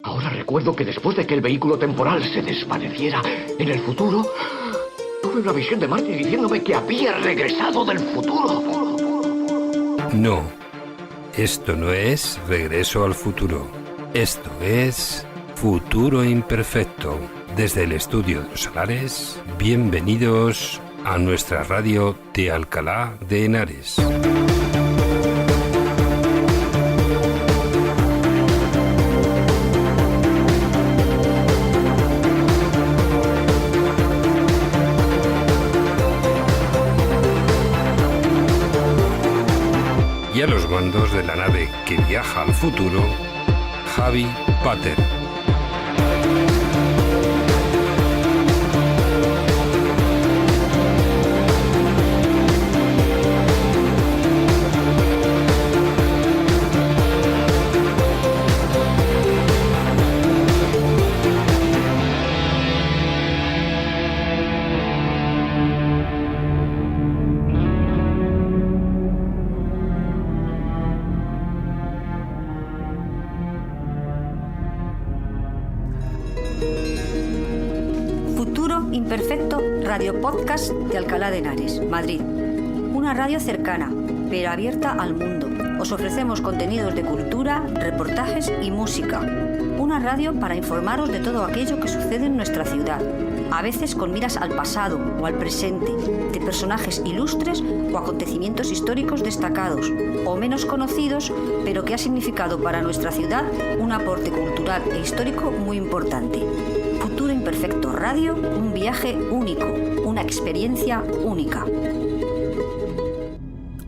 Ahora recuerdo que después de que el vehículo temporal se desvaneciera en el futuro, tuve una visión de Marty diciéndome que había regresado del futuro. No, esto no es Regreso al Futuro. Esto es Futuro Imperfecto. Desde el estudio de Los Salares, bienvenidos a nuestra radio de Alcalá de Henares. Y a los mandos de la nave que viaja al futuro, Javi Pater. Imperfecto Radio Podcast de Alcalá de Henares, Madrid. Una radio cercana, pero abierta al mundo. Os ofrecemos contenidos de cultura, reportajes y música. Una radio para informaros de todo aquello que sucede en nuestra ciudad, a veces con miras al pasado o al presente, de personajes ilustres o acontecimientos históricos destacados o menos conocidos, pero que ha significado para nuestra ciudad un aporte cultural e histórico muy importante. Futuro Imperfecto Radio, un viaje único, una experiencia única.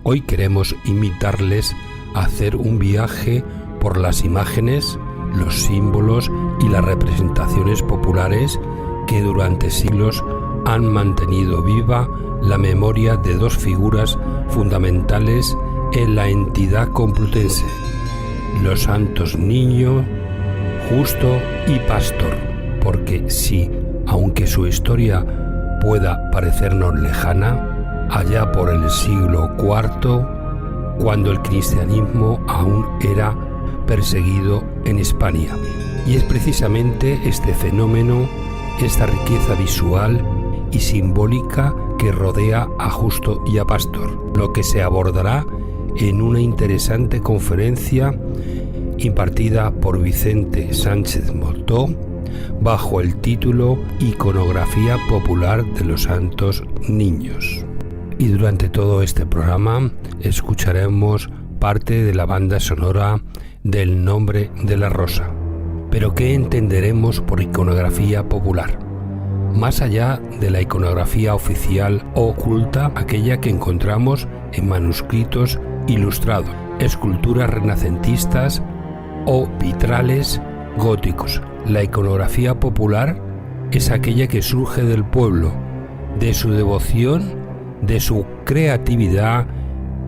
Hoy queremos invitarles a hacer un viaje por las imágenes, los símbolos y las representaciones populares que durante siglos han mantenido viva la memoria de dos figuras fundamentales en la entidad complutense: los santos Niño, Justo y Pastor. Porque sí, aunque su historia pueda parecernos lejana, allá por el siglo IV, cuando el cristianismo aún era perseguido en Hispania. Y es precisamente este fenómeno, esta riqueza visual y simbólica que rodea a Justo y a Pastor, lo que se abordará en una interesante conferencia impartida por Vicente Sánchez Moltó, bajo el título Iconografía Popular de los Santos Niños. Y durante todo este programa escucharemos parte de la banda sonora del Nombre de la Rosa. Pero ¿qué entenderemos por iconografía popular? Más allá de la iconografía oficial o oculta, aquella que encontramos en manuscritos ilustrados, esculturas renacentistas o vitrales góticos. La iconografía popular es aquella que surge del pueblo, de su devoción, de su creatividad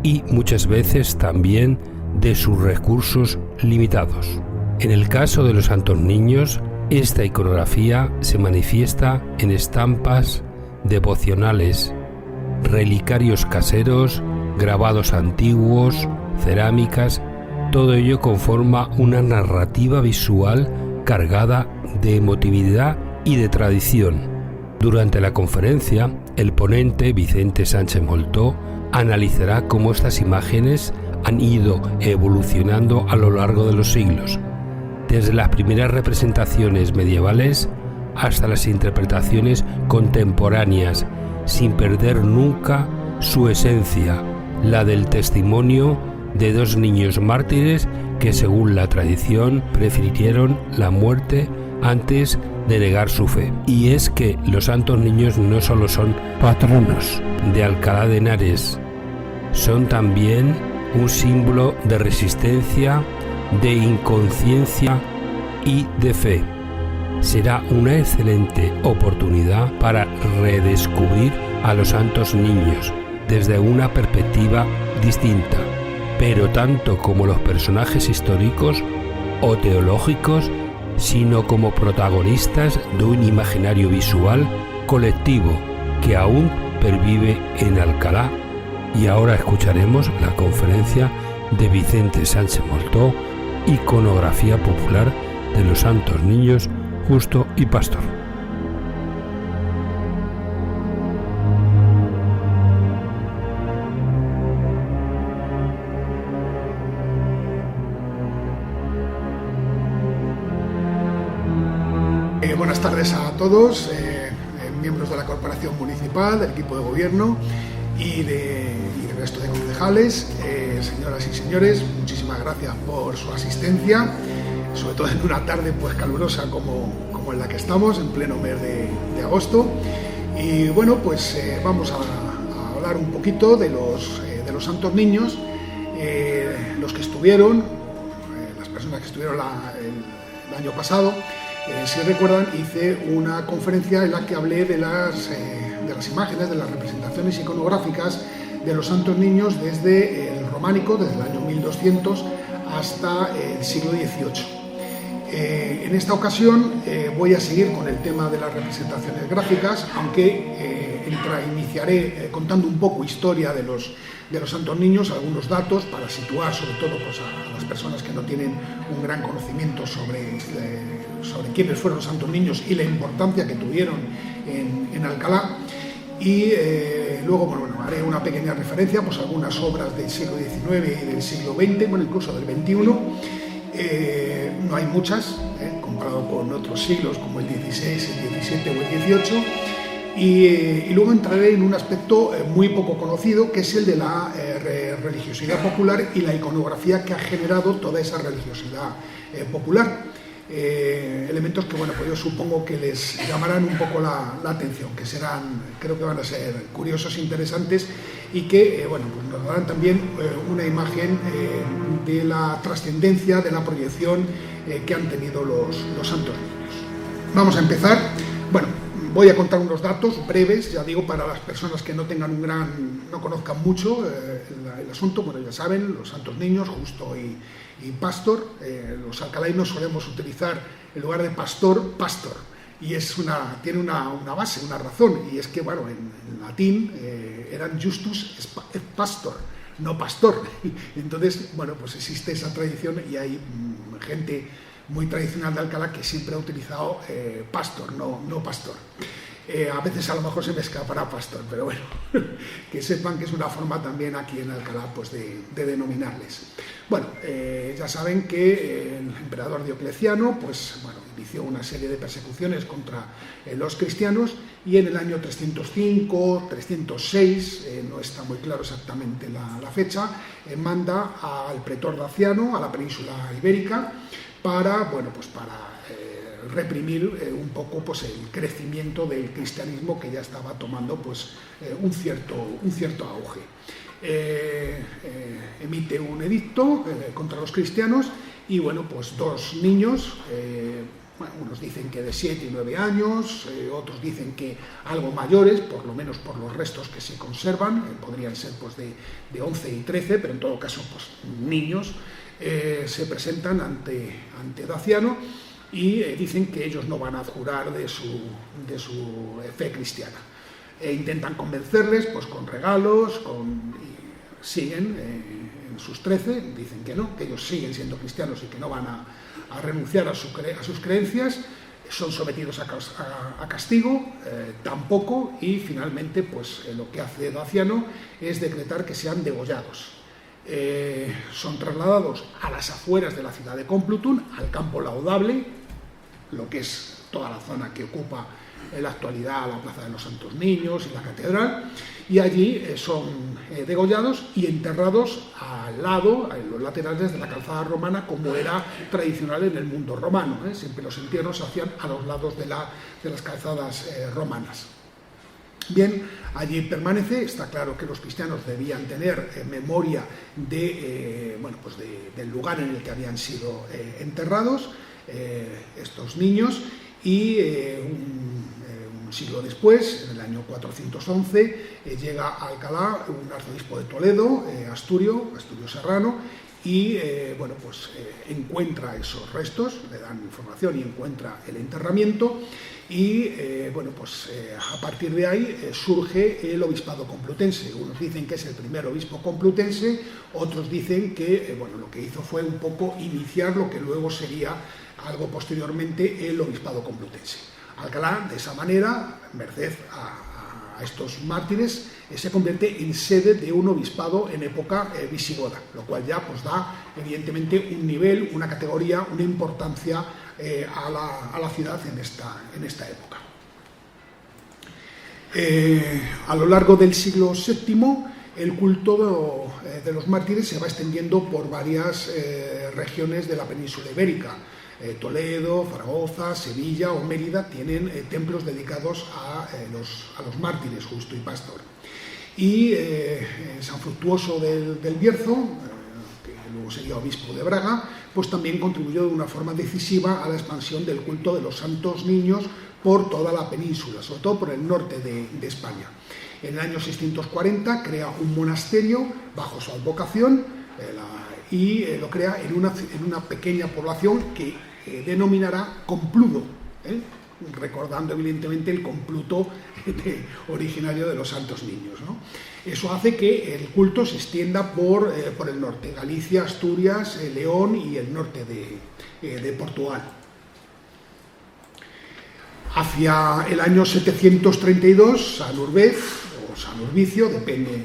y muchas veces también de sus recursos limitados. En el caso de los Santos Niños, esta iconografía se manifiesta en estampas devocionales, relicarios caseros, grabados antiguos, cerámicas. Todo ello conforma una narrativa visual cargada de emotividad y de tradición. Durante la conferencia, el ponente Vicente Sánchez Moltó analizará cómo estas imágenes han ido evolucionando a lo largo de los siglos, desde las primeras representaciones medievales hasta las interpretaciones contemporáneas, sin perder nunca su esencia, la del testimonio de dos niños mártires que, según la tradición, prefirieron la muerte antes de negar su fe. Y es que los Santos Niños no solo son patronos de Alcalá de Henares, son también un símbolo de resistencia, de inconsciencia y de fe. Será una excelente oportunidad para redescubrir a los Santos Niños desde una perspectiva distinta, pero tanto como los personajes históricos o teológicos, sino como protagonistas de un imaginario visual colectivo que aún pervive en Alcalá. Y ahora escucharemos la conferencia de Vicente Sánchez Moltó, Iconografía Popular de los santos niños Justo y Pastor. Buenas tardes a todos, miembros de la Corporación Municipal, del equipo de gobierno y del resto de concejales. Señoras y señores, muchísimas gracias por su asistencia, sobre todo en una tarde pues calurosa como en la que estamos, en pleno mes de agosto. Y bueno, pues vamos a hablar un poquito de los santos niños, los que estuvieron, las personas que estuvieron el año pasado. Si recuerdan, hice una conferencia en la que hablé de las imágenes, de las representaciones iconográficas de los santos niños desde el románico, desde el año 1200 hasta el siglo XVIII. En esta ocasión voy a seguir con el tema de las representaciones gráficas, aunque iniciaré contando un poco historia de los santos niños, algunos datos para situar sobre todo pues, a las personas que no tienen un gran conocimiento sobre quiénes fueron los santos niños y la importancia que tuvieron en Alcalá. Y luego bueno, haré una pequeña referencia pues, a algunas obras del siglo XIX y del siglo XX, bueno, incluso del XXI. No hay muchas, comparado con otros siglos como el XVI, el XVII o el XVIII. Y luego entraré en un aspecto muy poco conocido, que es el de la religiosidad popular y la iconografía que ha generado toda esa religiosidad popular. Elementos que, bueno, pues yo supongo que les llamarán un poco la atención, que creo que van a ser curiosos, interesantes y que, bueno, pues nos darán también una imagen de la trascendencia, de la proyección que han tenido los santos niños. Vamos a empezar. Bueno, voy a contar unos datos breves, ya digo, para las personas que no conozcan mucho el asunto. Bueno, ya saben, los santos niños, Justo y Pastor. Los alcalainos solemos utilizar, en lugar de pastor, pastor. Y tiene una base, una razón, y es que, bueno, en latín eran justus et pastor, no pastor. Entonces, bueno, pues existe esa tradición y hay gente muy tradicional de Alcalá que siempre ha utilizado pastor, no pastor. A veces a lo mejor se me escapará pastor, pero bueno, que sepan que es una forma también aquí en Alcalá pues de denominarles. Bueno, ya saben que el emperador Diocleciano pues, bueno, inició una serie de persecuciones contra los cristianos y en el año 305, 306, no está muy claro exactamente la fecha, manda al pretor Daciano a la península ibérica para reprimir un poco pues, el crecimiento del cristianismo que ya estaba tomando pues, un cierto auge. Emite un edicto contra los cristianos y bueno, pues dos niños, unos dicen que de 7 y 9 años, otros dicen que algo mayores, por lo menos por los restos que se conservan, podrían ser pues, de 11 y 13, pero en todo caso pues, niños, se presentan ante Daciano y dicen que ellos no van a abjurar de su fe cristiana. Intentan convencerles pues, con regalos, y siguen en sus 13, dicen que no, que ellos siguen siendo cristianos y que no van a renunciar a sus creencias. Son sometidos a castigo, tampoco, y finalmente pues, lo que hace Daciano es decretar que sean degollados. Son trasladados a las afueras de la ciudad de Complutum, al campo laudable, lo que es toda la zona que ocupa en la actualidad la Plaza de los Santos Niños y la Catedral, y allí son degollados y enterrados al lado, en los laterales de la calzada romana, como era tradicional en el mundo romano. Siempre los entierros se hacían a los lados de las calzadas romanas. Bien, allí permanece. Está claro que los cristianos debían tener memoria del lugar en el que habían sido enterrados estos niños, y un siglo después, en el año 411, llega a Alcalá un arzobispo de Toledo, Asturio Serrano, y encuentra esos restos, le dan información y encuentra el enterramiento, y a partir de ahí surge el obispado complutense. Unos dicen que es el primer obispo complutense, otros dicen que lo que hizo fue un poco iniciar lo que luego sería algo posteriormente el obispado complutense. Alcalá, de esa manera, merced a estos mártires, se convierte en sede de un obispado en época visigoda, lo cual ya pues da evidentemente un nivel, una categoría, una importancia a la ciudad en esta época. A lo largo del siglo VII, el culto de los mártires se va extendiendo por varias regiones de la península ibérica. Toledo, Zaragoza, Sevilla o Mérida tienen templos dedicados a los mártires, Justo y Pastor. Y San Fructuoso del Bierzo, que luego sería obispo de Braga, pues también contribuyó de una forma decisiva a la expansión del culto de los santos niños por toda la península, sobre todo por el norte de España. En el año 640 crea un monasterio bajo su advocación y lo crea en una pequeña población que denominará Compludo, recordando evidentemente el compluto originario de los santos niños, ¿no? Eso hace que el culto se extienda por el norte, Galicia, Asturias, León y el norte de Portugal. Hacia el año 732, San Urbez o San Urbicio, depende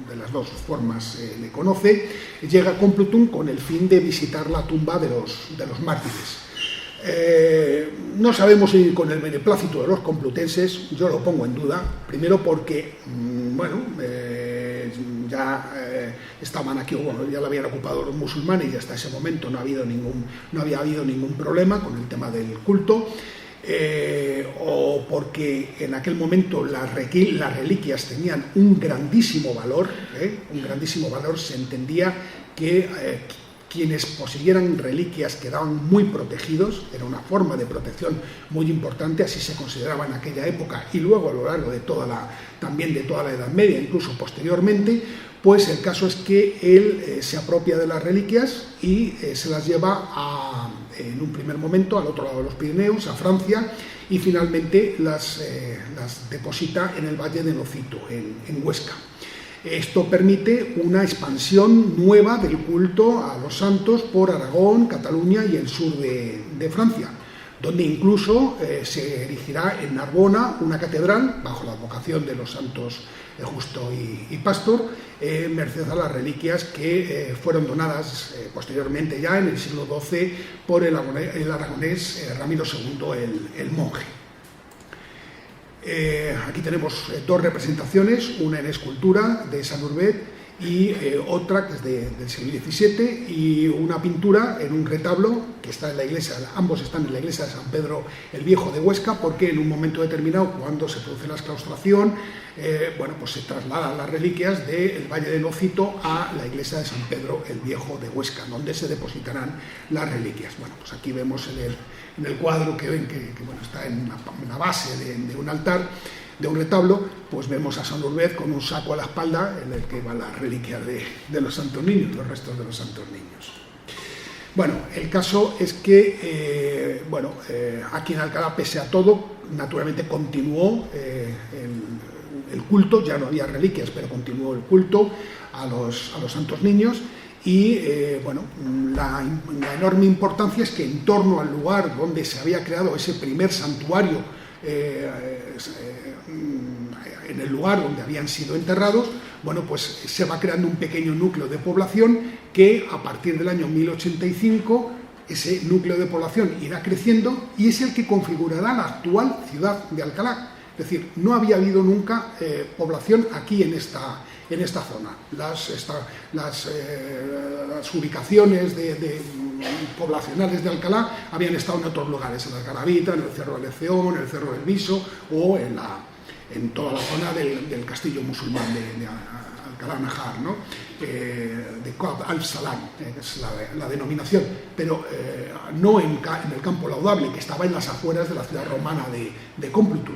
de las dos formas le conoce, llega a Complutum con el fin de visitar la tumba de los mártires. No sabemos si con el beneplácito de los complutenses, yo lo pongo en duda, primero porque, estaban aquí, ya lo habían ocupado los musulmanes y hasta ese momento no había habido ningún problema con el tema del culto. O porque en aquel momento las reliquias tenían un grandísimo valor, se entendía que quienes poseyeran reliquias quedaban muy protegidos, era una forma de protección muy importante, así se consideraba en aquella época y luego a lo largo de también de toda la Edad Media, incluso posteriormente. Pues el caso es que él se apropia de las reliquias y se las lleva en un primer momento al otro lado de los Pirineos, a Francia, y finalmente las deposita en el Valle de Nocito, en Huesca. Esto permite una expansión nueva del culto a los santos por Aragón, Cataluña y el sur de Francia, donde incluso se erigirá en Narbona una catedral bajo la advocación de los santos Justo y Pastor, merced a las reliquias que fueron donadas posteriormente ya en el siglo XII por el aragonés Ramiro II el monje. Aquí tenemos dos representaciones, una en escultura de San Urbet y otra que es del siglo XVII, y una pintura en un retablo que está en la iglesia, ambos están en la iglesia de San Pedro el Viejo de Huesca, porque en un momento determinado, cuando se produce la exclaustración, pues se trasladan las reliquias del Valle de Nocito a la iglesia de San Pedro el Viejo de Huesca, donde se depositarán las reliquias. Bueno, pues aquí vemos en el cuadro que ven que está en la base de un altar, de un retablo, pues vemos a San Urbez con un saco a la espalda en el que van las reliquias de los santos niños, los restos de los santos niños. Bueno, el caso es que, aquí en Alcalá, pese a todo, naturalmente continuó el culto, ya no había reliquias, pero continuó el culto a los santos niños. Y la enorme importancia es que en torno al lugar donde se había creado ese primer santuario, en el lugar donde habían sido enterrados, pues se va creando un pequeño núcleo de población que a partir del año 1085 ese núcleo de población irá creciendo y es el que configurará la actual ciudad de Alcalá. Es decir, no había habido nunca población aquí en esta zona. Las ubicaciones poblacionales de Alcalá habían estado en otros lugares, en las Garavitas, en el Cerro del León, en el Cerro del Viso o en toda la zona del castillo musulmán de Alcalá Najar, ¿no? De Qab al-Salam, es la denominación, pero no en el Campo Laudable, que estaba en las afueras de la ciudad romana de Complutum.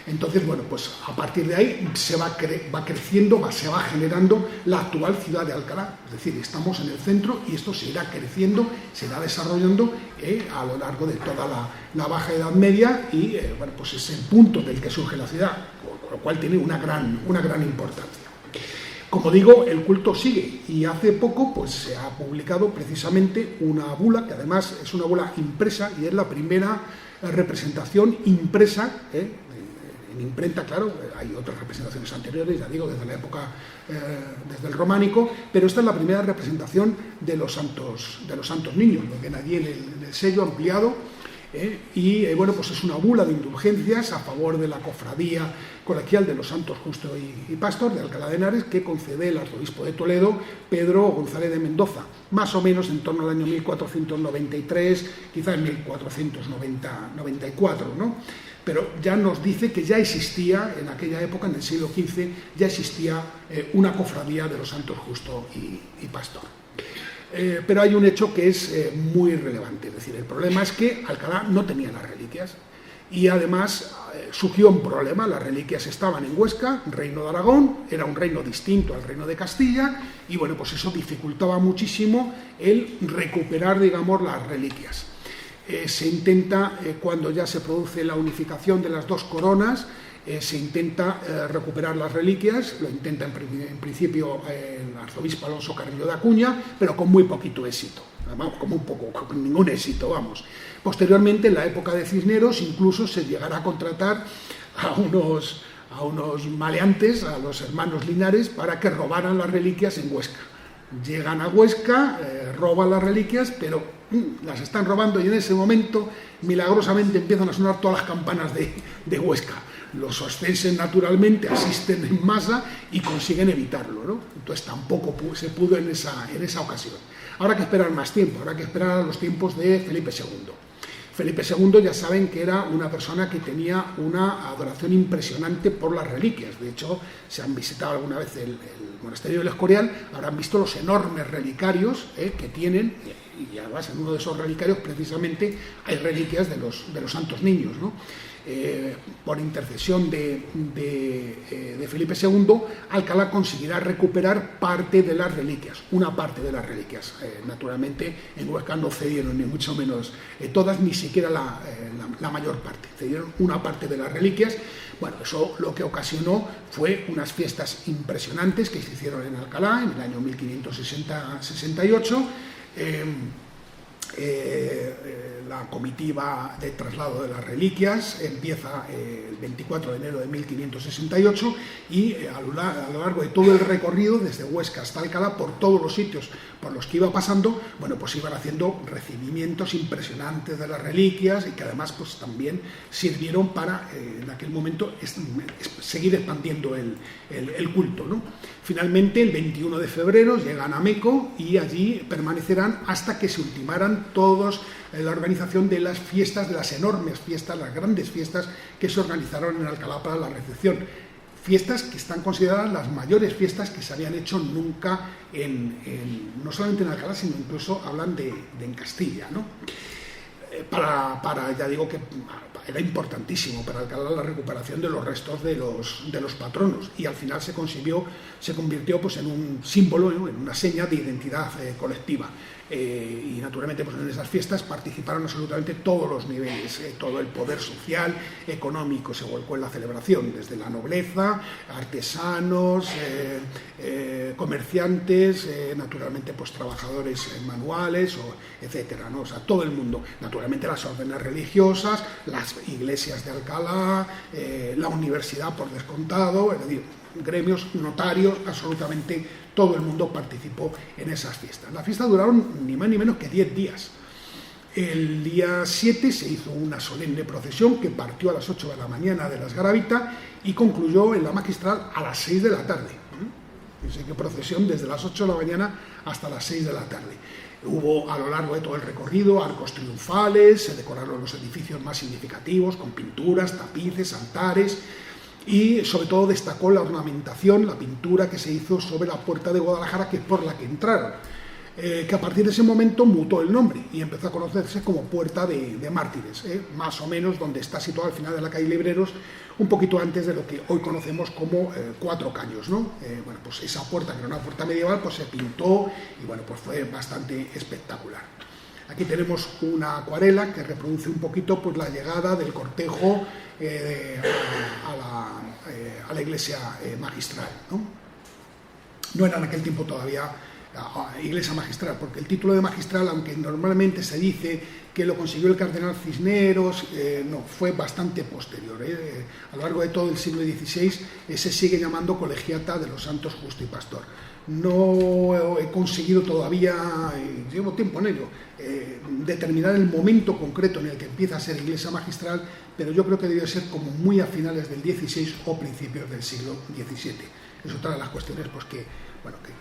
Entonces, pues a partir de ahí se va creciendo, se va generando la actual ciudad de Alcalá. Es decir, estamos en el centro y esto se irá creciendo, se irá desarrollando a lo largo de toda la Baja Edad Media y pues es el punto del que surge la ciudad, con lo cual tiene una gran importancia. Como digo, el culto sigue y hace poco pues, se ha publicado precisamente una bula, que además es una bula impresa y es la primera representación impresa, en imprenta, claro, hay otras representaciones anteriores, ya digo, desde la época, desde el románico, pero esta es la primera representación de los santos niños, lo ven allí en el sello ampliado. Y bueno, pues es una bula de indulgencias a favor de la cofradía colegial de los santos Justo y Pastor de Alcalá de Henares, que concede el arzobispo de Toledo, Pedro González de Mendoza, más o menos en torno al año 1493, quizás en 1494, ¿no? Pero ya nos dice que ya existía, en aquella época, en el siglo XV, ya existía una cofradía de los santos Justo y Pastor. Pero hay un hecho que es muy relevante, es decir, el problema es que Alcalá no tenía las reliquias y además surgió un problema. Las reliquias estaban en Huesca, reino de Aragón, era un reino distinto al reino de Castilla y bueno, pues eso dificultaba muchísimo el recuperar, digamos, las reliquias. Se intenta, cuando ya se produce la unificación de las dos coronas, se intenta recuperar las reliquias, lo intenta en principio el arzobispo Alonso Carrillo de Acuña, pero con muy poquito éxito, vamos, con ningún éxito, vamos. Posteriormente, en la época de Cisneros, incluso se llegará a contratar a unos maleantes, a los hermanos Linares, para que robaran las reliquias en Huesca. Llegan a Huesca, roban las reliquias, pero las están robando y en ese momento, milagrosamente, empiezan a sonar todas las campanas de Huesca. Los oscenses, naturalmente, asisten en masa y consiguen evitarlo, ¿no? Entonces tampoco se pudo en esa ocasión. Habrá que esperar más tiempo, habrá que esperar a los tiempos de Felipe II. Felipe II ya saben que era una persona que tenía una adoración impresionante por las reliquias. De hecho, si han visitado alguna vez el monasterio del Escorial, habrán visto los enormes relicarios que tienen, y además en uno de esos relicarios precisamente hay reliquias de los santos niños, ¿no? Por intercesión de Felipe II, Alcalá conseguirá recuperar parte de las reliquias, una parte de las reliquias. Naturalmente, en Huesca no cedieron ni mucho menos todas, ni siquiera la mayor parte, cedieron una parte de las reliquias. Bueno, eso lo que ocasionó fue unas fiestas impresionantes que se hicieron en Alcalá en el año 1568. La comitiva de traslado de las reliquias empieza el 24 de enero de 1568 y a lo largo de todo el recorrido, desde Huesca hasta Alcalá, por todos los sitios por los que iba pasando, bueno, pues iban haciendo recibimientos impresionantes de las reliquias y que además pues también sirvieron para en aquel momento seguir expandiendo el culto, ¿no? Finalmente, el 21 de febrero llegan a Meco y allí permanecerán hasta que se ultimaran todos la organización de las fiestas, de las enormes fiestas, las grandes fiestas que se organizaron en Alcalá para la recepción. Fiestas que están consideradas las mayores fiestas que se habían hecho nunca, no solamente en Alcalá, sino incluso hablan de en Castilla, ¿no? Ya digo que era importantísimo para Alcalá la recuperación de los restos de los patronos y al final se convirtió pues, en un símbolo, ¿no? En una seña de identidad colectiva. Y naturalmente pues en esas fiestas participaron absolutamente todos los niveles, todo el poder social, económico se volcó en la celebración, desde la nobleza, artesanos, comerciantes, naturalmente pues trabajadores manuales, etcétera, ¿no? O sea, todo el mundo, naturalmente las órdenes religiosas, las iglesias de Alcalá, la universidad por descontado, es decir, gremios, notarios, absolutamente todo el mundo participó en esas fiestas. Las fiestas duraron ni más ni menos que 10 días. El día 7 se hizo una solemne procesión que partió a las 8 de la mañana de las Garavitas y concluyó en la Magistral a las 6 de la tarde. Así que procesión desde las 8 de la mañana hasta las 6 de la tarde. Hubo a lo largo de todo el recorrido arcos triunfales, se decoraron los edificios más significativos con pinturas, tapices, altares. Y sobre todo destacó la ornamentación, la pintura que se hizo sobre la puerta de Guadalajara, que es por la que entraron, que a partir de ese momento mutó el nombre y empezó a conocerse como Puerta de Mártires, más o menos donde está situado al final de la calle Libreros, un poquito antes de lo que hoy conocemos como Cuatro Caños, ¿no? Bueno, pues esa puerta, que era una puerta medieval, pues se pintó y bueno, pues fue bastante espectacular. Aquí tenemos una acuarela que reproduce un poquito pues, la llegada del cortejo a la iglesia magistral, ¿no? no era en aquel tiempo todavía iglesia magistral, porque el título de magistral, aunque normalmente se dice que lo consiguió el cardenal Cisneros, no, fue bastante posterior. A lo largo de todo el siglo XVI se sigue llamando Colegiata de los Santos Justo y Pastor. No he conseguido todavía, llevo tiempo en ello, determinar el momento concreto en el que empieza a ser iglesia magistral, pero yo creo que debió ser como muy a finales del XVI o principios del siglo XVII. Es otra de las cuestiones pues, que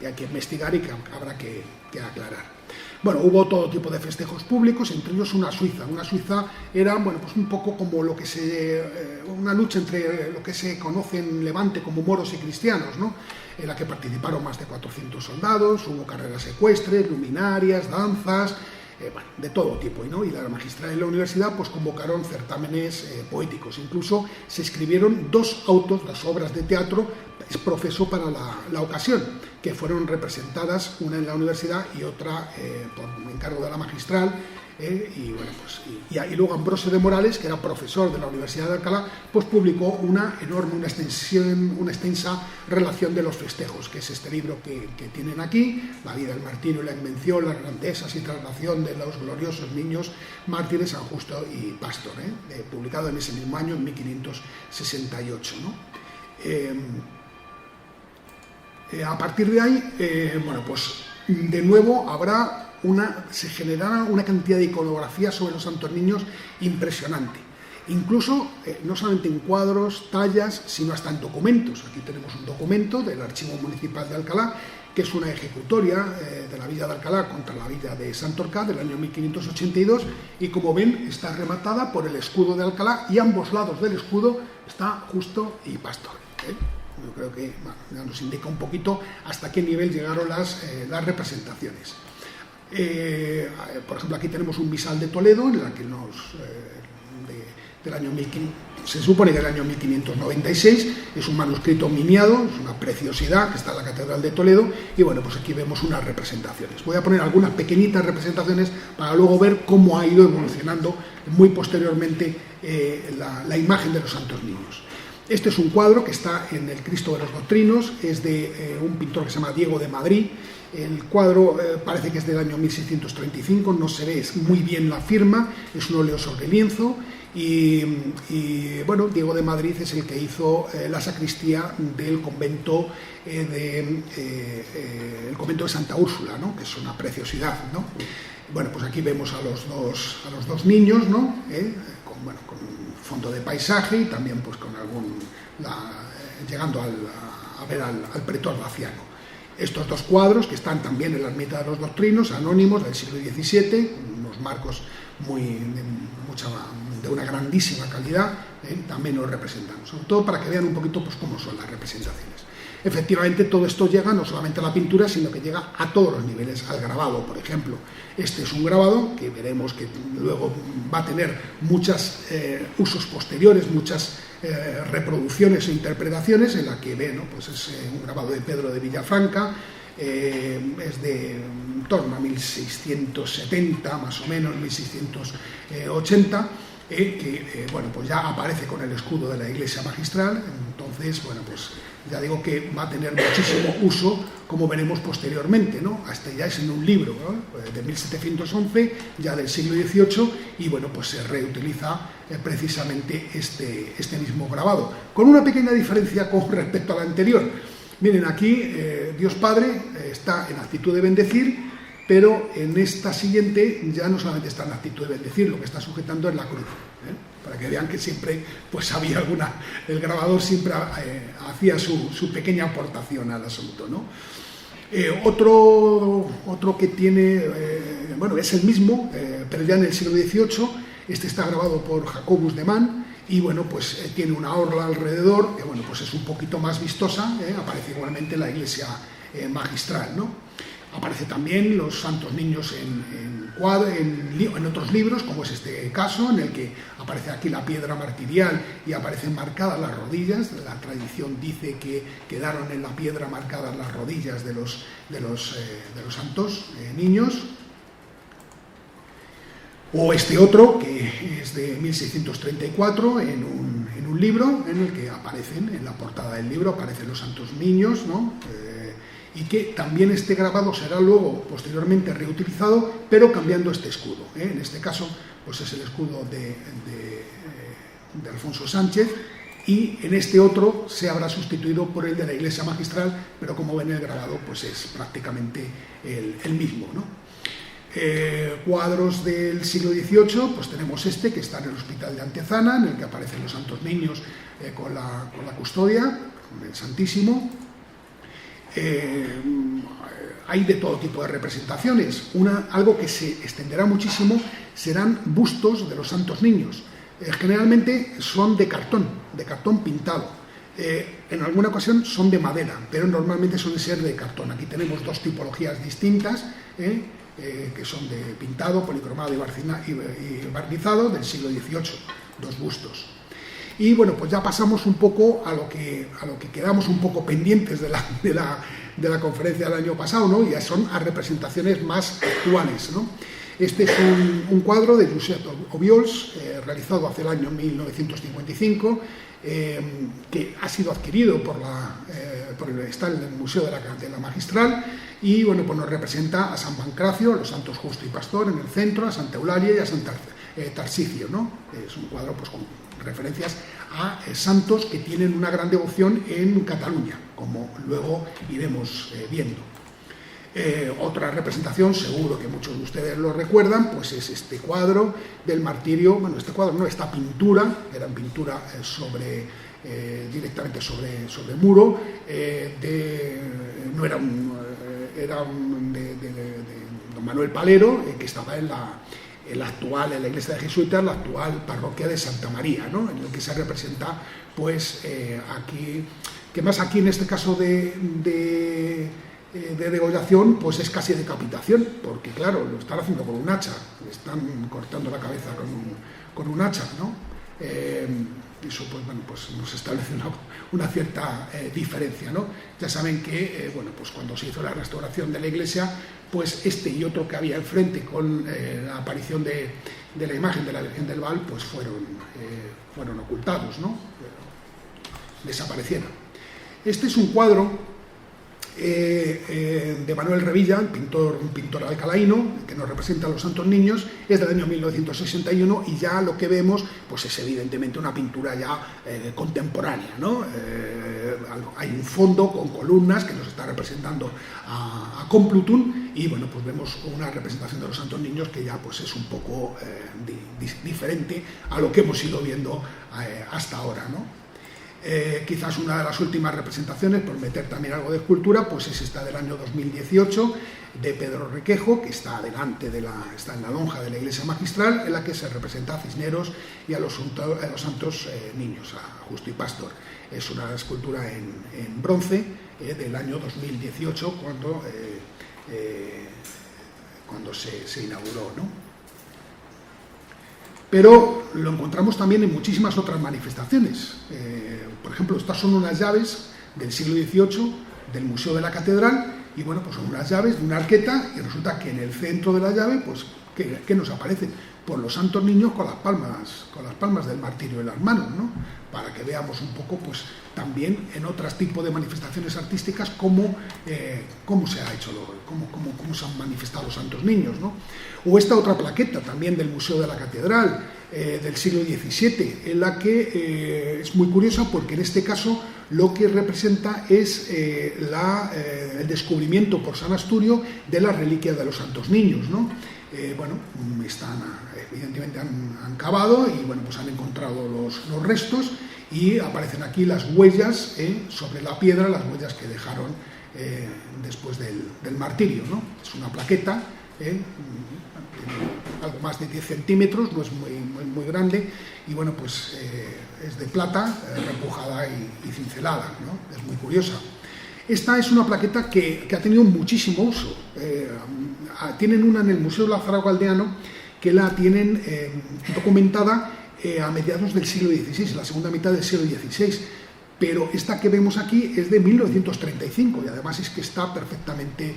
hay que investigar y que habrá que aclarar. Bueno, hubo todo tipo de festejos públicos, entre ellos una suiza. Una suiza era, pues un poco como una lucha entre lo que se conoce en Levante como moros y cristianos, ¿no? En la que participaron más de 400 soldados, hubo carreras ecuestres, luminarias, danzas, de todo tipo, ¿no? Y la magistral y la universidad pues convocaron certámenes poéticos. Incluso se escribieron 2 autos, 2 obras de teatro profeso para la ocasión, que fueron representadas, una en la universidad y otra por encargo de la magistral. Y luego Ambrosio de Morales, que era profesor de la Universidad de Alcalá, pues publicó una extensa relación de los festejos, que es este libro que tienen aquí, La vida, el martirio y la invención, las grandezas y traslación de los gloriosos niños mártires San Justo y Pastor, publicado en ese mismo año, en 1568, ¿no? A partir de ahí, pues de nuevo se generará una cantidad de iconografía sobre los santos niños impresionante. Incluso, no solamente en cuadros, tallas, sino hasta en documentos. Aquí tenemos un documento del Archivo Municipal de Alcalá, que es una ejecutoria de la villa de Alcalá contra la villa de Santorcaz del año 1582, y como ven está rematada por el escudo de Alcalá, y a ambos lados del escudo está Justo y Pastor. Yo creo que ya nos indica un poquito hasta qué nivel llegaron las representaciones. Por ejemplo, aquí tenemos un misal de Toledo, en la que del año 1500, se supone que del año 1596, es un manuscrito miniado, es una preciosidad, que está en la Catedral de Toledo, y pues aquí vemos unas representaciones. Voy a poner algunas pequeñitas representaciones para luego ver cómo ha ido evolucionando muy posteriormente la imagen de los santos niños. Este es un cuadro que está en el Cristo de los Doctrinos, es de un pintor que se llama Diego de Madrid. El cuadro parece que es del año 1635, no se ve muy bien la firma, es un óleo sobre lienzo, y Diego de Madrid es el que hizo la sacristía del convento el convento de Santa Úrsula, ¿no? Que es una preciosidad, ¿no? Pues aquí vemos a los dos niños, ¿no? Con fondo de paisaje, y también pues con llegando a ver al pretor vaciano. Estos 2 cuadros, que están también en la ermita de los Doctrinos, anónimos del siglo XVII, unos marcos de una grandísima calidad, también los representan, sobre todo para que vean un poquito pues cómo son las representaciones. Efectivamente, todo esto llega no solamente a la pintura, sino que llega a todos los niveles, al grabado, por ejemplo. Este es un grabado que veremos que luego va a tener muchos usos posteriores, muchas reproducciones e interpretaciones, en la que pues es un grabado de Pedro de Villafranca, es de en torno a 1670, más o menos, 1680, pues ya aparece con el escudo de la iglesia magistral. Entonces, pues ya digo que va a tener muchísimo uso, como veremos posteriormente, ¿no? Hasta ya es en un libro, ¿no? De 1711, ya del siglo XVIII, y pues se reutiliza precisamente este mismo grabado, con una pequeña diferencia con respecto al anterior. Miren, aquí Dios Padre está en actitud de bendecir, pero en esta siguiente ya no solamente está en actitud de bendecir, lo que está sujetando es la cruz, para que vean que siempre pues había el grabador siempre hacía su pequeña aportación al asunto, ¿no? Otro que tiene, es el mismo, pero ya en el siglo XVIII. Este está grabado por Jacobus de Man, y pues tiene una orla alrededor, que pues es un poquito más vistosa, aparece igualmente la iglesia magistral, ¿no? Aparece también los santos niños en otros libros, como es este caso, en el que aparece aquí la piedra martirial y aparecen marcadas las rodillas. La tradición dice que quedaron en la piedra marcadas las rodillas de los santos niños. O este otro, que es de 1634, en un libro en el que aparecen, en la portada del libro, aparecen los santos niños, ¿no? y que también este grabado será luego posteriormente reutilizado, pero cambiando este escudo. En este caso pues es el escudo de Alfonso Sánchez, y en este otro se habrá sustituido por el de la iglesia magistral, pero como ven el grabado pues es prácticamente el mismo, ¿no? Cuadros del siglo XVIII, pues tenemos este que está en el Hospital de Antezana, en el que aparecen los santos niños con la custodia, el Santísimo. Hay de todo tipo de representaciones. Algo que se extenderá muchísimo serán bustos de los santos niños. Generalmente son de cartón pintado. En alguna ocasión son de madera, pero normalmente suelen ser de cartón. Aquí tenemos dos tipologías distintas, que son de pintado, policromado y barnizado del siglo XVIII, dos bustos. Y bueno, pues ya pasamos un poco a lo que quedamos un poco pendientes de la conferencia del año pasado, ¿no? Ya son a representaciones más actuales, ¿no? Este es un cuadro de Josep Obiols, realizado hace el año 1955, que ha sido adquirido está en el Museo de la Magistral, y bueno, pues nos representa a San Pancracio, a los santos Justo y Pastor en el centro, a Santa Eulalia y a San Tarsicio, ¿no? Es un cuadro pues con referencias a santos que tienen una gran devoción en Cataluña, como luego iremos viendo. Otra representación, seguro que muchos de ustedes lo recuerdan, pues es este cuadro del martirio. Bueno, este cuadro no, esta pintura, era en pintura directamente sobre muro, era de don Manuel Palero, que estaba en la iglesia de jesuitas, la actual parroquia de Santa María, ¿no? En el que se representa, pues, aquí, que más aquí en este caso de degollación, pues es casi decapitación, porque claro, lo están haciendo con un hacha, le están cortando la cabeza con un hacha, ¿no? Eso pues bueno, pues nos establece una cierta diferencia, ¿no? Ya saben que bueno, pues cuando se hizo la restauración de la iglesia, pues este y otro que había enfrente con la aparición de la imagen de la Virgen del Val, pues fueron ocultados, ¿no? Desaparecieron. Este es un cuadro de Manuel Revilla, un pintor alcalaíno, que nos representa a los santos niños, es del año 1961, y ya lo que vemos pues es evidentemente una pintura ya contemporánea, ¿no? Hay un fondo con columnas que nos está representando a Complutum, y bueno, pues vemos una representación de los santos niños que ya pues es un poco diferente a lo que hemos ido viendo hasta ahora, ¿no? Quizás una de las últimas representaciones, por meter también algo de escultura, pues es esta del año 2018 de Pedro Requejo, que está delante está en la lonja de la iglesia magistral, en la que se representa a Cisneros y a los santos niños, a Justo y Pastor. Es una escultura en bronce del año 2018, cuando se inauguró, ¿no? Pero lo encontramos también en muchísimas otras manifestaciones. Por ejemplo, estas son unas llaves del siglo XVIII del Museo de la Catedral, y bueno, pues son unas llaves de una arqueta, y resulta que en el centro de la llave, pues, ¿qué nos aparecen? Pues los santos niños con las palmas del martirio en las manos, ¿no? Para que veamos un poco, pues, también en otros tipos de manifestaciones artísticas cómo se ha hecho, cómo se han manifestado los santos niños, ¿no? O esta otra plaqueta también del Museo de la Catedral del siglo XVII, en la que es muy curiosa, porque en este caso lo que representa es el descubrimiento por San Asturio de las reliquias de los santos niños, ¿no? Bueno, evidentemente han cavado y bueno, pues han encontrado los restos, y aparecen aquí las huellas sobre la piedra, las huellas que dejaron después del martirio, ¿no? Es una plaqueta, algo más de 10 centímetros, no es muy grande, y bueno, pues es de plata, repujada y cincelada, ¿no? Es muy curiosa. Esta es una plaqueta que ha tenido muchísimo uso. Tienen una en el Museo Lázaro Galdeano, que la tienen documentada a mediados del siglo XVI, la segunda mitad del siglo XVI. pero esta que vemos aquí es de 1935 y además es que está perfectamente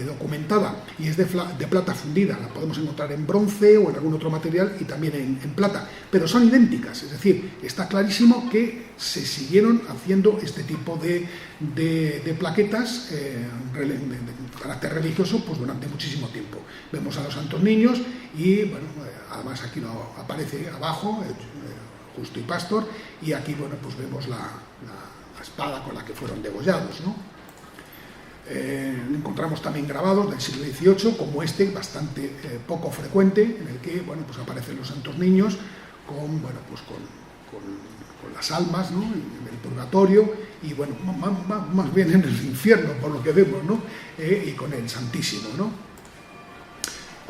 documentada y es de plata fundida. La podemos encontrar en bronce o en algún otro material y también en plata, pero son idénticas, es decir, está clarísimo que se siguieron haciendo este tipo de plaquetas de carácter religioso pues durante muchísimo tiempo. Vemos a los santos niños y bueno, además aquí aparece abajo Justo y Pastor, y aquí bueno, pues vemos la espada con la que fueron degollados, ¿no? Encontramos también grabados del siglo XVIII, como este, bastante poco frecuente, en el que bueno, pues aparecen los santos niños con, bueno, pues con las almas, ¿no? En el purgatorio y bueno, más bien en el infierno, por lo que vemos, ¿no? Y con el Santísimo, ¿no?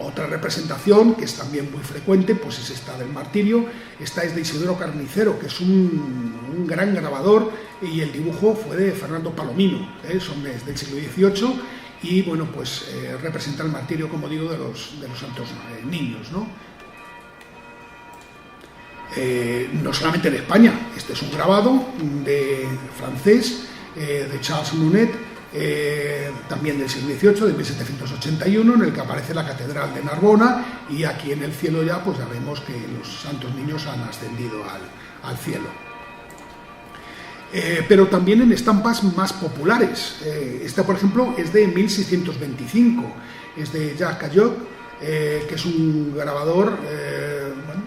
Otra representación, que es también muy frecuente, pues es esta del martirio. Esta es de Isidoro Carnicero, que es un gran grabador, y el dibujo fue de Fernando Palomino, son del siglo XVIII, y bueno, pues representa el martirio, como digo, de los santos niños, ¿no? No solamente en España, este es un grabado francés, de Charles Mounet, también del siglo XVIII, de 1781, en el que aparece la Catedral de Narbona, y aquí en el cielo ya pues ya vemos que los santos niños han ascendido al cielo. Pero también en estampas más populares. Esta, por ejemplo, es de 1625, es de Jacques Callot, que es un grabador, bueno,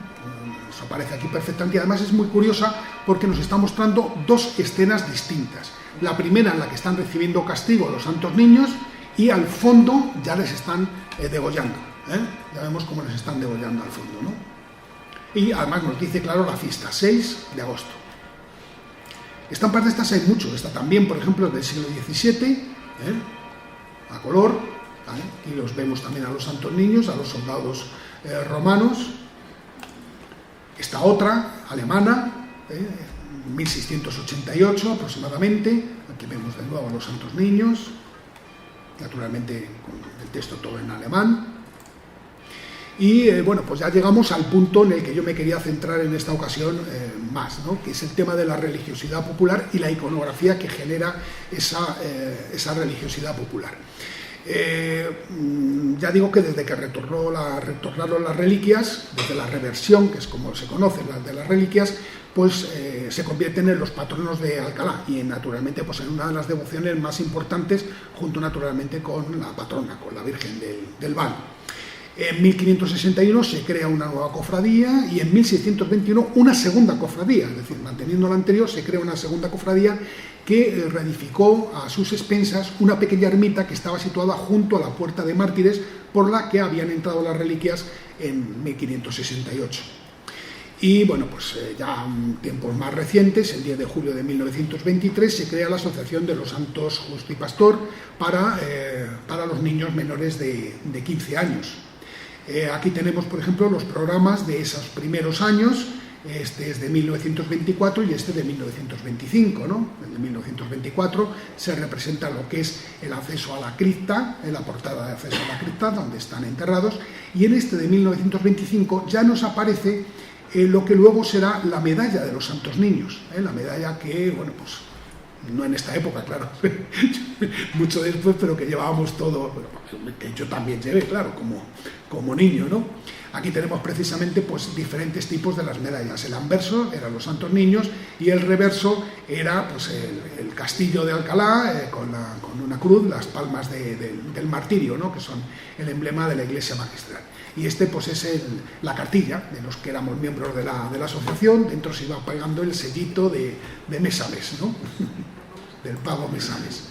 nos aparece aquí perfectamente, y además es muy curiosa porque nos está mostrando dos escenas distintas. La primera en la que están recibiendo castigo los santos niños, y al fondo ya les están degollando, ya vemos cómo les están degollando al fondo, ¿no? Y además nos dice claro la fiesta, 6 de agosto. Estampas de estas hay mucho. Esta también, por ejemplo, es del siglo XVII, a color, ¿vale? Y los vemos también a los santos niños, a los soldados romanos. Esta otra, alemana, 1688 aproximadamente. Aquí vemos de nuevo a los santos niños, naturalmente con el texto todo en alemán. Y bueno, pues ya llegamos al punto en el que yo me quería centrar en esta ocasión más, ¿no? Que es el tema de la religiosidad popular y la iconografía que genera esa religiosidad popular. Ya digo que desde que retornaron las reliquias, desde la reversión, que es como se conocen las de las reliquias, pues se convierten en los patronos de Alcalá y naturalmente pues en una de las devociones más importantes, junto naturalmente con la patrona, con la Virgen del Val. En 1561 se crea una nueva cofradía y en 1621 una segunda cofradía, es decir, manteniendo la anterior, se crea una segunda cofradía que reedificó a sus expensas una pequeña ermita que estaba situada junto a la Puerta de Mártires, por la que habían entrado las reliquias en 1568. Y bueno, pues ya en tiempos más recientes, el 10 de julio de 1923, se crea la Asociación de los Santos Justo y Pastor para los niños menores de 15 años. Aquí tenemos, por ejemplo, los programas de esos primeros años. Este es de 1924 y este de 1925, ¿no? En 1924 se representa lo que es el acceso a la cripta, en la portada de acceso a la cripta, donde están enterrados, y en este de 1925 ya nos aparece lo que luego será la medalla de los santos niños, la medalla que, bueno, pues no en esta época, claro, mucho después, pero que llevábamos todo, que yo también llevé, claro, como niño, ¿no? Aquí tenemos precisamente pues diferentes tipos de las medallas. El anverso eran los santos niños y el reverso era pues el castillo de Alcalá con una cruz, las palmas del martirio, ¿no? Que son el emblema de la iglesia magistral. Y este pues es la cartilla de los que éramos miembros de la asociación. Dentro se iba pegando el sellito de mes a mes, ¿no? Del pago mes a mes.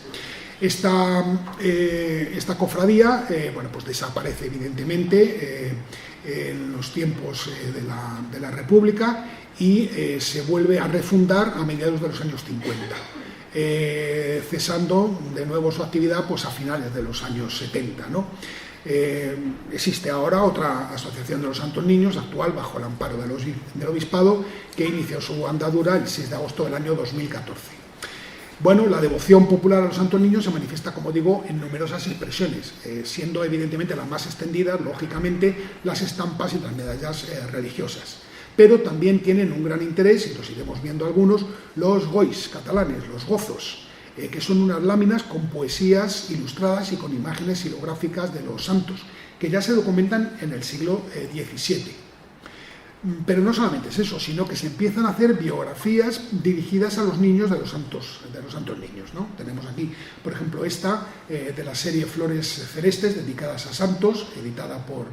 Esta cofradía bueno, pues desaparece evidentemente en los tiempos de la República y se vuelve a refundar a mediados de los años 50, cesando de nuevo su actividad pues a finales de los años 70, ¿no? Existe ahora otra asociación de los santos niños actual bajo el amparo del obispado, que inició su andadura el 6 de agosto del año 2014. Bueno, la devoción popular a los santos niños se manifiesta, como digo, en numerosas expresiones, siendo evidentemente las más extendidas, lógicamente, las estampas y las medallas religiosas. Pero también tienen un gran interés, y los iremos viendo algunos, los gois catalanes, los gozos, que son unas láminas con poesías ilustradas y con imágenes hilográficas de los santos, que ya se documentan en el siglo XVII. Pero no solamente es eso, sino que se empiezan a hacer biografías dirigidas a los niños de los santos niños, ¿no? Tenemos aquí, por ejemplo, esta de la serie Flores Celestes, dedicadas a santos, editada por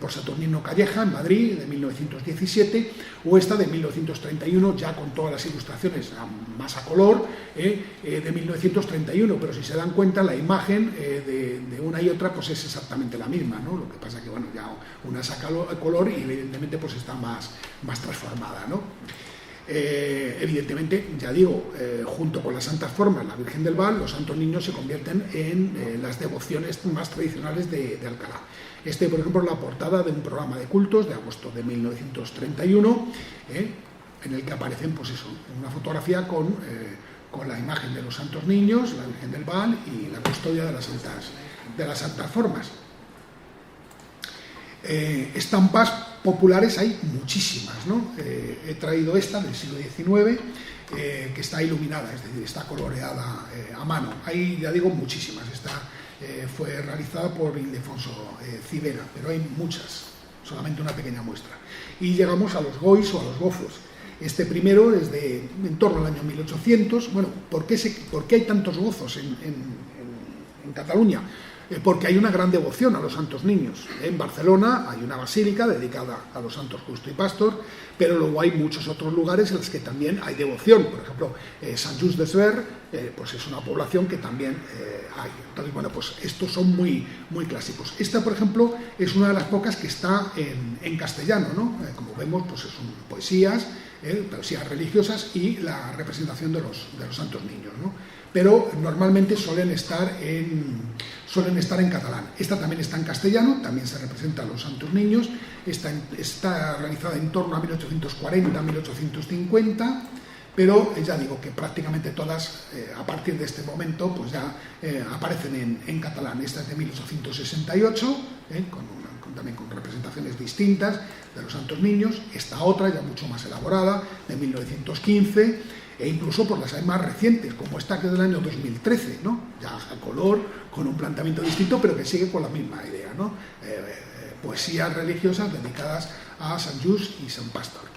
Saturnino Calleja, en Madrid, de 1917, o esta de 1931, ya con todas las ilustraciones más a color, de 1931, pero si se dan cuenta, la imagen de una y otra pues es exactamente la misma, ¿no? Lo que pasa que, bueno, ya una es a color y evidentemente pues está más transformada, ¿no? Evidentemente, ya digo, junto con las santas formas, la Virgen del Val, los santos niños se convierten en las devociones más tradicionales de Alcalá. Por ejemplo, es la portada de un programa de cultos de agosto de 1931, en el que aparecen, pues eso, una fotografía con la imagen de los santos niños, la Virgen del Val y la custodia de las santas formas. Estampas populares hay muchísimas, ¿no? He traído esta del siglo XIX, que está iluminada, es decir, está coloreada a mano. Hay, ya digo, muchísimas. Esta fue realizada por Ildefonso Civera, pero hay muchas, solamente una pequeña muestra. Y llegamos a los gois o a los gozos. Este primero es en torno al año 1800. Bueno, ¿por qué hay tantos gozos en Cataluña? Porque hay una gran devoción a los santos niños. En Barcelona hay una basílica dedicada a los santos Justo y Pastor, pero luego hay muchos otros lugares en los que también hay devoción. Por ejemplo, Sant Just Desvern, pues es una población que también hay. Entonces, bueno, pues estos son muy, muy clásicos. Esta, por ejemplo, es una de las pocas que está en castellano, ¿no? Como vemos, pues son poesías religiosas y la representación de los santos niños, ¿no? Pero normalmente suelen estar en catalán. Esta también está en castellano, también se representa a los santos niños, está realizada en torno a 1840-1850, pero ya digo que prácticamente todas, a partir de este momento, pues ya aparecen en catalán. Esta es de 1868, también con representaciones distintas de los santos niños. Esta otra, ya mucho más elaborada, de 1915, e incluso por las hay más recientes, como esta que es del año 2013, ¿no? Ya a color, con un planteamiento distinto, pero que sigue con la misma idea, ¿no? Poesías religiosas dedicadas a Sant Just y Sant Pastor.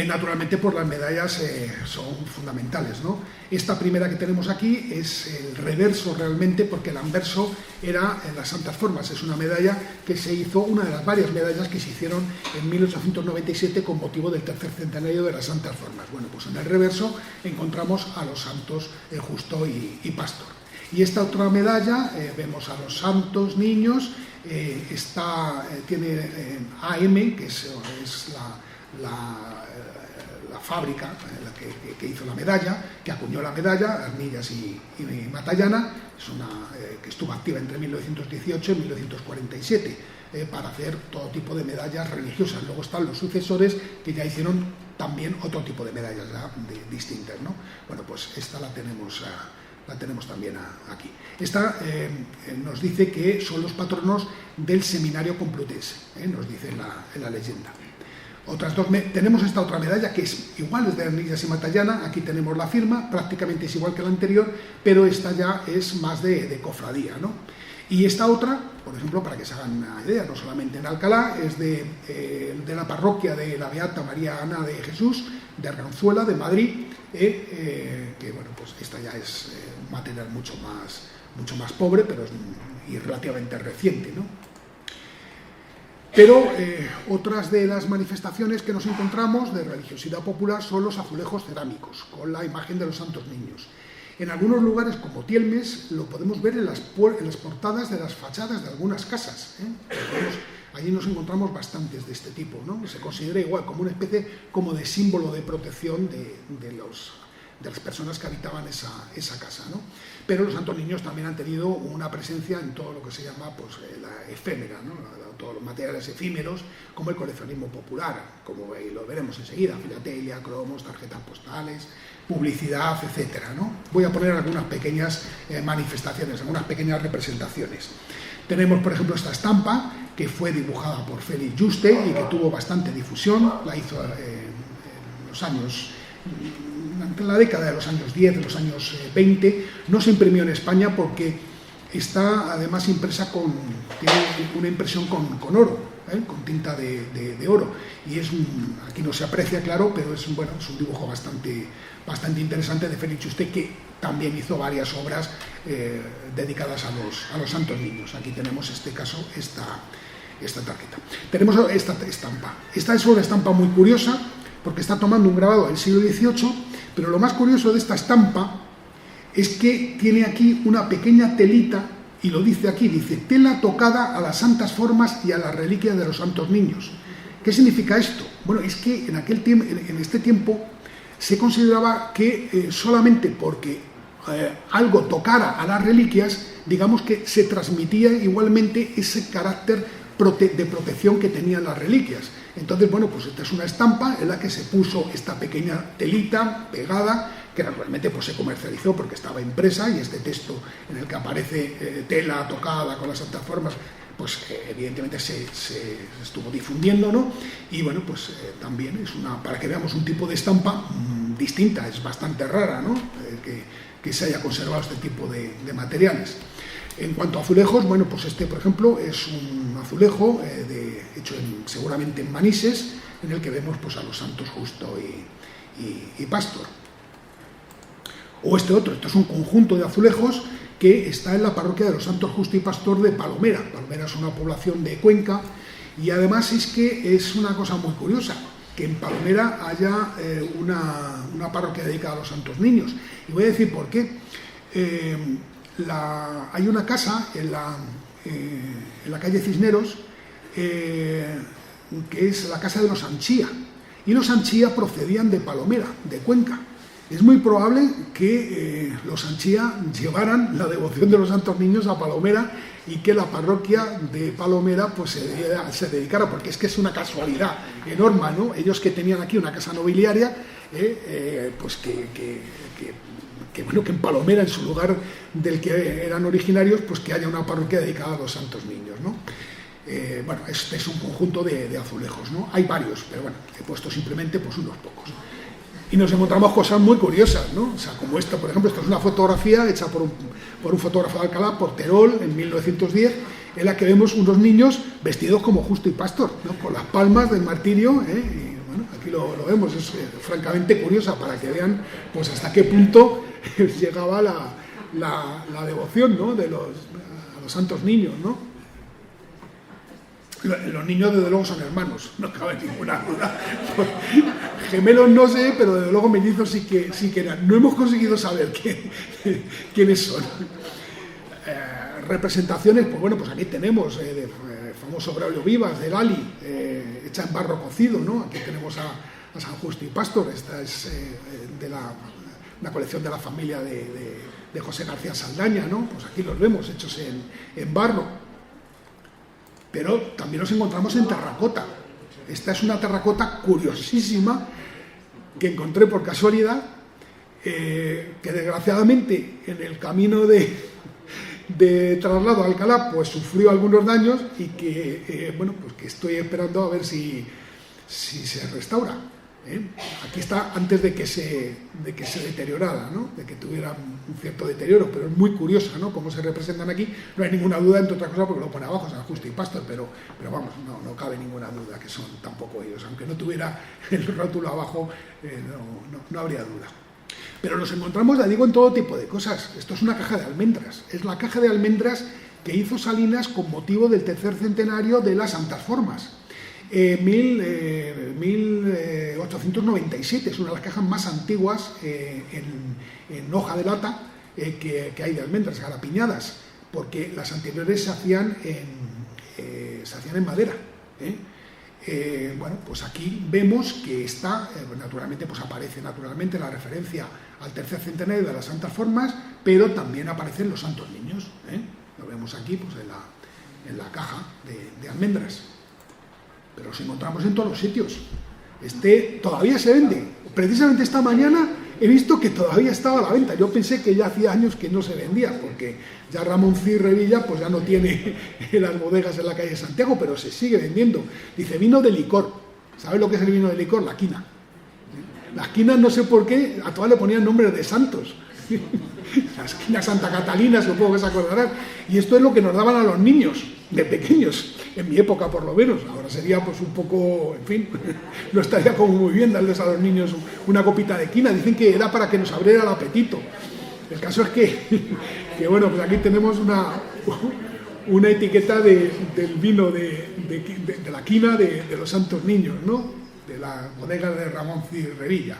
Naturalmente, pues las medallas son fundamentales, ¿no? Esta primera que tenemos aquí es el reverso realmente, porque el anverso era en las santas formas. Es una medalla que se hizo, una de las varias medallas que se hicieron en 1897 con motivo del tercer centenario de las santas formas. Bueno, pues en el reverso encontramos a los santos Justo y Pastor. Y esta otra medalla, vemos a los santos niños, tiene AM, que es la fábrica que hizo la medalla, que acuñó la medalla, Armillas y Matallana, que estuvo activa entre 1918 y 1947 para hacer todo tipo de medallas religiosas. Luego están los sucesores que ya hicieron también otro tipo de medallas distintas, ¿no? Bueno, pues esta la tenemos también aquí. Esta nos dice que son los patronos del Seminario Complutense, nos dice en la leyenda. Otras dos, tenemos esta otra medalla que es igual, es de Armillas y Matallana. Aquí tenemos la firma, prácticamente es igual que la anterior, pero esta ya es más de cofradía, ¿no? Y esta otra, por ejemplo, para que se hagan una idea, no solamente en Alcalá, es de la parroquia de la Beata María Ana de Jesús, de Arganzuela, de Madrid, que bueno, pues esta ya es un material mucho más pobre, pero y relativamente reciente, ¿no? Pero otras de las manifestaciones que nos encontramos de religiosidad popular son los azulejos cerámicos, con la imagen de los santos niños. En algunos lugares, como Tielmes, lo podemos ver en las portadas de las fachadas de algunas casas. Allí nos encontramos bastantes de este tipo, ¿no? Se considera igual como una especie como de símbolo de protección de las personas que habitaban esa casa, ¿no? Pero los santos niños también han tenido una presencia en todo lo que se llama pues, la efémera, ¿no? Todos los materiales efímeros, como el coleccionismo popular, como lo veremos enseguida, filatelia, cromos, tarjetas postales, publicidad, etcétera, ¿no? Voy a poner algunas pequeñas manifestaciones, algunas pequeñas representaciones. Tenemos, por ejemplo, esta estampa que fue dibujada por Félix Juste y que tuvo bastante difusión, la hizo en los años, en la década de los años 10, de los años 20, no se imprimió en España porque está además impresa tiene una impresión con oro, con tinta de oro, y aquí no se aprecia, claro, pero es un dibujo bastante interesante de Félix Juste, que también hizo varias obras dedicadas a los santos niños. Aquí tenemos este caso, esta tarjeta. Tenemos esta estampa. Esta es una estampa muy curiosa porque está tomando un grabado del siglo XVIII, pero lo más curioso de esta estampa es que tiene aquí una pequeña telita, y lo dice aquí, dice tela tocada a las santas formas y a las reliquias de los santos niños. ¿Qué significa esto? Bueno, es que en este tiempo se consideraba que solamente porque algo tocara a las reliquias, digamos que se transmitía igualmente ese carácter de protección que tenían las reliquias. Entonces, bueno, pues esta es una estampa en la que se puso esta pequeña telita pegada, que naturalmente pues se comercializó porque estaba impresa, y este texto en el que aparece tela tocada con las santas formas, pues evidentemente se estuvo difundiendo, ¿no? Y bueno, pues también es para que veamos un tipo de estampa distinta, es bastante rara, ¿no? Que se haya conservado este tipo de materiales. En cuanto a azulejos, bueno, pues este, por ejemplo, es un azulejo hecho seguramente en Manises, en el que vemos pues a los santos Justo y Pastor. O este otro, esto es un conjunto de azulejos que está en la parroquia de los santos Justo y Pastor de Palomera. Palomera es una población de Cuenca, y además es que es una cosa muy curiosa, que en Palomera haya una parroquia dedicada a los santos niños. Y voy a decir por qué. Hay una casa en la calle Cisneros, que es la casa de los Anchía, y los Anchía procedían de Palomera, de Cuenca. Es muy probable que los Anchía llevaran la devoción de los santos niños a Palomera, y que la parroquia de Palomera pues se dedicara, porque es que es una casualidad enorme, ¿no? Ellos que tenían aquí una casa nobiliaria, pues que en Palomera, en su lugar del que eran originarios, pues que haya una parroquia dedicada a los santos niños, ¿no? Bueno, este es un conjunto de azulejos, ¿no? Hay varios, pero bueno, he puesto simplemente pues unos pocos. Y nos encontramos cosas muy curiosas, ¿no? O sea, como esta, por ejemplo, esta es una fotografía hecha por un fotógrafo de Alcalá, por Terol, en 1910, en la que vemos unos niños vestidos como Justo y Pastor, ¿no? Con las palmas del martirio, y bueno, aquí lo vemos, es francamente curiosa, para que vean pues hasta qué punto llegaba la devoción, ¿no? a los santos niños, ¿no? Los niños desde luego son hermanos, no cabe ninguna duda. Gemelos no sé, pero desde luego mellizos sí que eran. No hemos conseguido saber quiénes son. Representaciones, pues bueno, pues aquí tenemos el famoso Braulio Vivas de Lali, hecha en barro cocido, ¿no? Aquí tenemos a San Justo y Pastor. Esta es de la colección de la familia de José García Saldaña, ¿no? Pues aquí los vemos hechos en barro. Pero también los encontramos en terracota. Esta es una terracota curiosísima que encontré por casualidad, que desgraciadamente en el camino de traslado a Alcalá pues sufrió algunos daños, y que bueno, pues que estoy esperando a ver si se restaura. Aquí está antes de que se deteriorara, ¿no? De que tuviera un cierto deterioro, pero es muy curiosa, ¿no? Cómo se representan aquí. No hay ninguna duda, entre otras cosas, porque lo pone abajo San Justo y Pastor, pero vamos, no cabe ninguna duda que son tampoco ellos. Aunque no tuviera el rótulo abajo, no habría duda. Pero nos encontramos, ya digo, en todo tipo de cosas. Esto es una caja de almendras. Es la caja de almendras que hizo Salinas con motivo del tercer centenario de las Santas Formas. 1897, es una de las cajas más antiguas en hoja de lata que hay de almendras garapiñadas, porque las anteriores se hacían en madera. Bueno, pues aquí vemos que está, naturalmente, pues aparece naturalmente la referencia al tercer centenario de las Santas Formas, pero también aparecen los santos niños. Lo vemos aquí, pues en la caja de almendras. Pero los encontramos en todos los sitios. Todavía se vende. Precisamente esta mañana he visto que todavía estaba a la venta. Yo pensé que ya hacía años que no se vendía, porque ya Ramón Cid Revilla pues ya no tiene las bodegas en la calle Santiago, pero se sigue vendiendo. Dice vino de licor. ¿Sabes lo que es el vino de licor? La quina. Las quinas, no sé por qué, a todas le ponían nombres de santos. Las quinas Santa Catalina, supongo que se acordarán. Y esto es lo que nos daban a los niños, de pequeños, en mi época por lo menos. Ahora sería pues un poco, en fin, no estaría como muy bien darles a los niños una copita de quina. Dicen que era para que nos abriera el apetito. El caso es que bueno, pues aquí tenemos una etiqueta del vino de la quina de los santos niños, ¿no? De la bodega de Ramón Cid Revilla.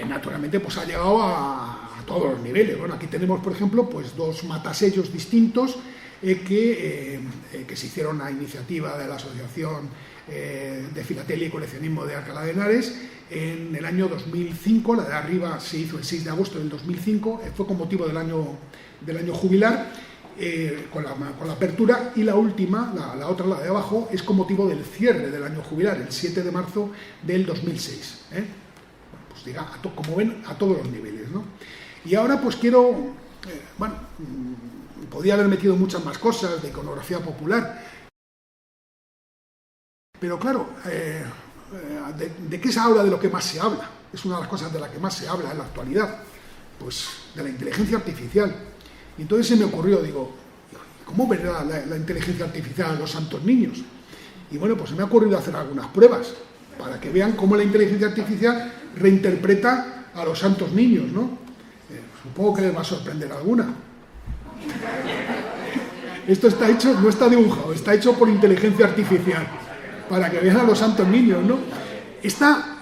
Naturalmente pues ha llegado a todos los niveles. Bueno, aquí tenemos por ejemplo pues 2 matasellos distintos que se hicieron a iniciativa de la Asociación de Filatelia y Coleccionismo de Alcalá de Henares en el año 2005. La de arriba se hizo el 6 de agosto del 2005, fue con motivo del año jubilar, con la apertura, y la última, la otra, la de abajo, es con motivo del cierre del año jubilar, el 7 de marzo del 2006. Pues diga, como ven, a todos los niveles, ¿no? Y ahora pues quiero, podía haber metido muchas más cosas de iconografía popular, pero claro, ¿de qué se habla? De lo que más se habla. Es una de las cosas de las que más se habla en la actualidad, pues de la inteligencia artificial. Y entonces se me ocurrió, digo, ¿cómo verá la inteligencia artificial a los santos niños? Y bueno, pues se me ha ocurrido hacer algunas pruebas para que vean cómo la inteligencia artificial reinterpreta a los santos niños, ¿no? Supongo que les va a sorprender alguna. Esto está hecho, no está dibujado, está hecho por inteligencia artificial, para que vean a los santos niños, ¿no?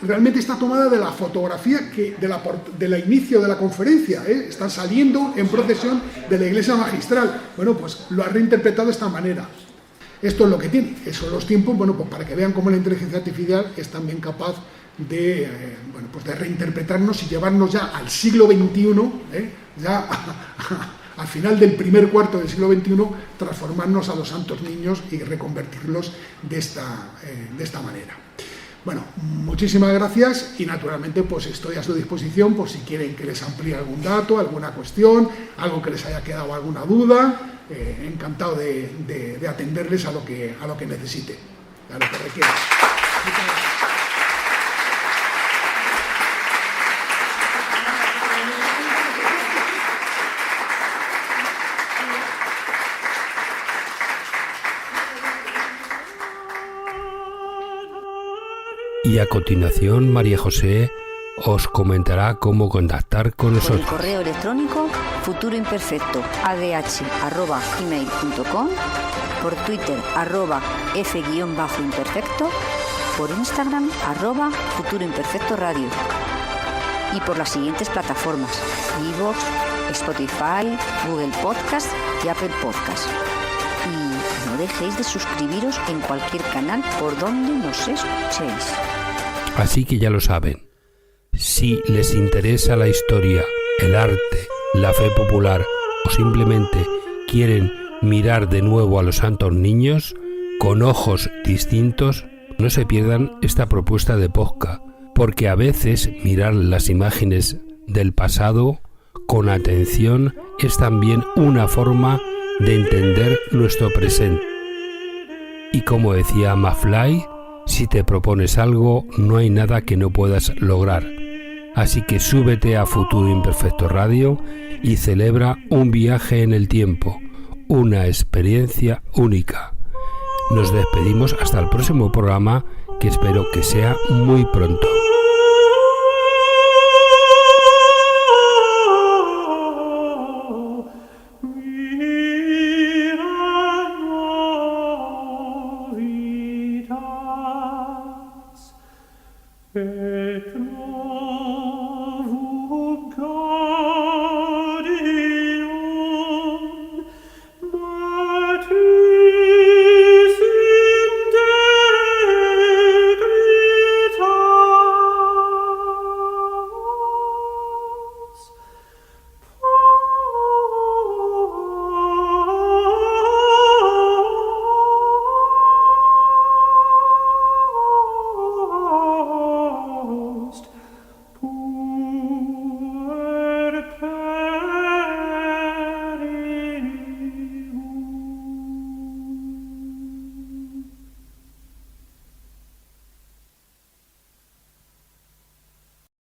Realmente está tomada de la fotografía de la inicio de la conferencia, ¿eh? Están saliendo en procesión de la iglesia magistral. Bueno, pues lo ha reinterpretado de esta manera. Esto es lo que tiene. Esos son los tiempos, bueno, pues para que vean cómo la inteligencia artificial es también capaz de, pues de reinterpretarnos y llevarnos ya al siglo XXI, ya al final del primer cuarto del siglo XXI, transformarnos a los santos niños y reconvertirlos de esta manera. Bueno, muchísimas gracias y naturalmente pues estoy a su disposición por si quieren que les amplíe algún dato, alguna cuestión, algo que les haya quedado alguna duda. Encantado de atenderles a lo que necesiten, a lo que requieran. Muchas gracias. Y a continuación, María José os comentará cómo contactar con nosotros. Por el correo electrónico futuroimperfecto@gmail.com, por Twitter @f_imperfecto, por Instagram @futuroimperfecto radio y por las siguientes plataformas: iVoox, Spotify, Google Podcast y Apple Podcast. Y no dejéis de suscribiros en cualquier canal por donde nos escuchéis. Así que ya lo saben, si les interesa la historia, el arte, la fe popular o simplemente quieren mirar de nuevo a los santos niños con ojos distintos, no se pierdan esta propuesta de podcast, porque a veces mirar las imágenes del pasado con atención es también una forma de entender nuestro presente. Y como decía Mafly, si te propones algo, no hay nada que no puedas lograr. Así que súbete a Futuro Imperfecto Radio y celebra un viaje en el tiempo, una experiencia única. Nos despedimos hasta el próximo programa, que espero que sea muy pronto. Et